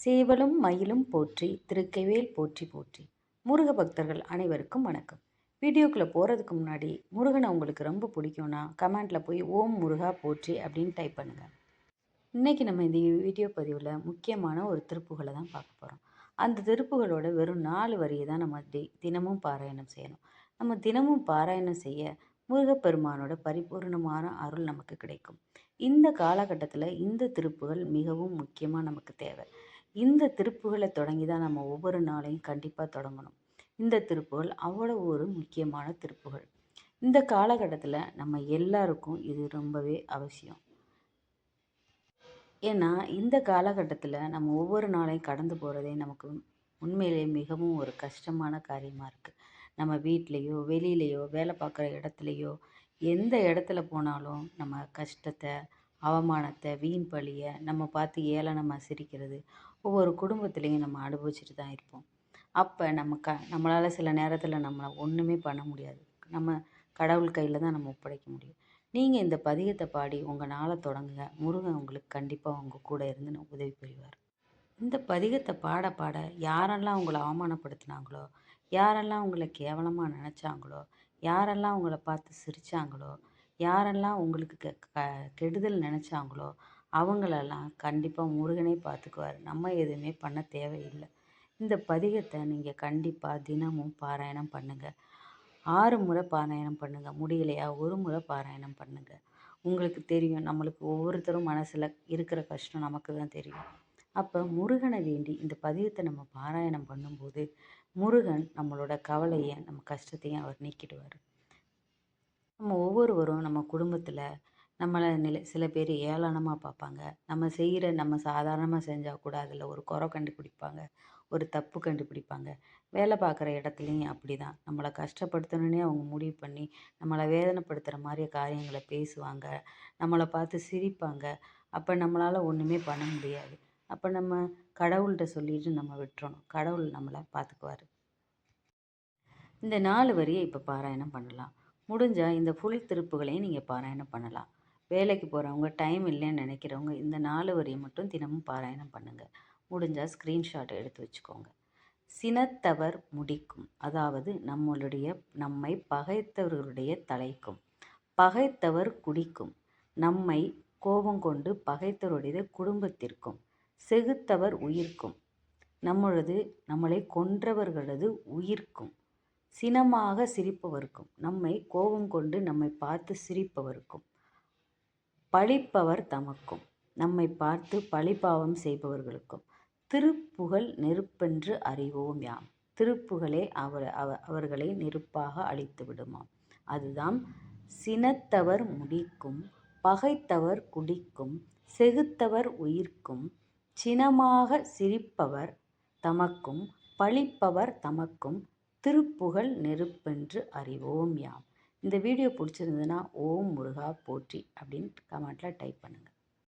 சேவலும் மயிலும் போற்றி திருக்கைவேல் போற்றி போற்றி. முருக பக்தர்கள் அனைவருக்கும் வணக்கம். வீடியோக்குள்ளே போகிறதுக்கு முன்னாடி முருகனை உங்களுக்கு ரொம்ப பிடிக்கும்னா கமெண்ட்டில் போய் ஓம் முருகா போற்றி அப்படின்னு டைப் பண்ணுங்கள். இன்றைக்கி நம்ம இந்த வீடியோ பதிவில் முக்கியமான ஒரு திருப்புகளை தான் பார்க்க போகிறோம். அந்த திருப்புகளோட வெறும் 4 வரியை தான் நம்ம தினமும் பாராயணம் செய்யணும். நம்ம தினமும் பாராயணம் செய்ய முருகப்பெருமானோட பரிபூர்ணமான அருள் நமக்கு கிடைக்கும். இந்த காலகட்டத்தில் இந்த திருப்புகள் மிகவும் முக்கியமாக நமக்கு தேவை. இந்த திருப்புகளை தொடங்கி தான் நம்ம ஒவ்வொரு நாளையும் கண்டிப்பாக தொடங்கணும். இந்த திருப்புகள் அவ்வளவு ஒரு முக்கியமான திருப்புகள். இந்த காலகட்டத்தில் நம்ம எல்லாருக்கும் இது ரொம்பவே அவசியம். ஏன்னா இந்த காலகட்டத்தில் நம்ம ஒவ்வொரு நாளையும் கடந்து போகிறதே நமக்கு உண்மையிலே மிகவும் ஒரு கஷ்டமான காரியமாக இருக்குது. நம்ம வீட்லேயோ வெளியிலையோ வேலை பார்க்குற இடத்துலையோ எந்த இடத்துல போனாலும் நம்ம கஷ்டத்தை, அவமானத்தை, வீண் பழியை நம்ம பார்த்து ஏளனமாக சிரிக்கிறது ஒவ்வொரு குடும்பத்துலேயும் நம்ம அனுபவிச்சுட்டு தான் இருப்போம். அப்போ நம்மளால் சில நேரத்தில் நம்மளை ஒன்றுமே பண்ண முடியாது. நம்ம கடவுள் கையில் தான் நம்ம ஒப்படைக்க முடியும். நீங்கள் இந்த பதிகத்தை பாடி உங்கள் நாளை தொடங்குங்க. முருகன் உங்களுக்கு கண்டிப்பாக உங்கள் கூட இருந்து உதவி புரிவார். இந்த பதிகத்தை பாட பாட யாரெல்லாம் உங்களை அவமானப்படுத்தினாங்களோ, யாரெல்லாம் உங்களை கேவலமாக நினச்சாங்களோ, யாரெல்லாம் உங்களை பார்த்து சிரித்தாங்களோ, யாரெல்லாம் உங்களுக்கு கெடுதல் நினச்சாங்களோ அவங்களெல்லாம் கண்டிப்பாக முருகனே பார்த்துக்குவார். நம்ம எதுவுமே பண்ண தேவையில்லை. இந்த பதிகத்தை நீங்கள் கண்டிப்பாக தினமும் பாராயணம் பண்ணுங்கள். 6 முறை பாராயணம் பண்ணுங்கள். முடியலையா 1 முறை பாராயணம் பண்ணுங்கள். உங்களுக்கு தெரியும், நம்மளுக்கு ஒவ்வொருத்தரும் மனசில் இருக்கிற கஷ்டம் நமக்கு தான் தெரியும். அப்போ முருகனை வேண்டி இந்த பதிகத்தை நம்ம பாராயணம் பண்ணும்போது முருகன் நம்மளோட கவலையை, நம்ம கஷ்டத்தையும் அவர் நீக்கிடுவார். நம்ம ஒவ்வொருவரும் நம்ம குடும்பத்தில் நம்மளை சில பேர் ஏளனமாக பார்ப்பாங்க. நம்ம சாதாரணமாக செஞ்சால் கூட அதில் ஒரு குறை கண்டுபிடிப்பாங்க, ஒரு தப்பு கண்டுபிடிப்பாங்க. வேலை பார்க்குற இடத்துலையும் அப்படி தான். நம்மளை கஷ்டப்படுத்தணுன்னே அவங்க முடிவு பண்ணி நம்மளை வேதனைப்படுத்துகிற மாதிரி காரியங்களை பேசுவாங்க, நம்மளை பார்த்து சிரிப்பாங்க. அப்போ நம்மளால் ஒன்றுமே பண்ண முடியாது. அப்போ நம்ம கடவுள்கிட்ட சொல்லிட்டு நம்ம விட்டுறணும். கடவுள் நம்மளை பார்த்துக்குவார். இந்த 4 வரியை இப்போ பாராயணம் பண்ணலாம். முடிஞ்சால் இந்த ஃபுல் திருப்புகளையும் நீங்கள் பாராயணம் பண்ணலாம். வேலைக்கு போகிறவங்க, டைம் இல்லைன்னு நினைக்கிறவங்க இந்த 4 வரியை மட்டும் தினமும் பாராயணம் பண்ணுங்கள். முடிஞ்சால் ஸ்க்ரீன்ஷாட் எடுத்து வச்சுக்கோங்க. சினத்தவர் முடிக்கும், அதாவது நம்மை பகைத்தவர்களுடைய தலைக்கும். பகைத்தவர் குடிக்கும், நம்மை கோபம் கொண்டு பகைத்தவருடைய குடும்பத்திற்கும். செகுத்தவர் உயிர்க்கும், நம்மளை கொன்றவர்களது உயிர்க்கும். சினமாக சிரிப்பவர்க்கும், நம்மை கோபம் கொண்டு நம்மை பார்த்து சிரிப்பவர்க்கும். பழிப்பவர் தமக்கும், நம்மை பார்த்து பழிபாவம் செய்பவர்களுக்கும். திருப்புகழ் நெருப்பென்று அறிவோம் யாம், திருப்புகழே அவர்களை நெருப்பாக அழித்து விடுமாம். அதுதான் சினத்தவர் முடிக்கும், பகைத்தவர் குடிக்கும், செகுத்தவர் உயிர்க்கும், சினமாக சிரிப்பவர் தமக்கும், பழிப்பவர் தமக்கும், திருப்புகழ் நெருப்பென்று அறிவோம் யாம். இந்த வீடியோ பிடிச்சிருந்ததுன்னா ஓம் முருகா போற்றி அப்படின்னு கமெண்ட்டில் டைப் பண்ணுங்கள்.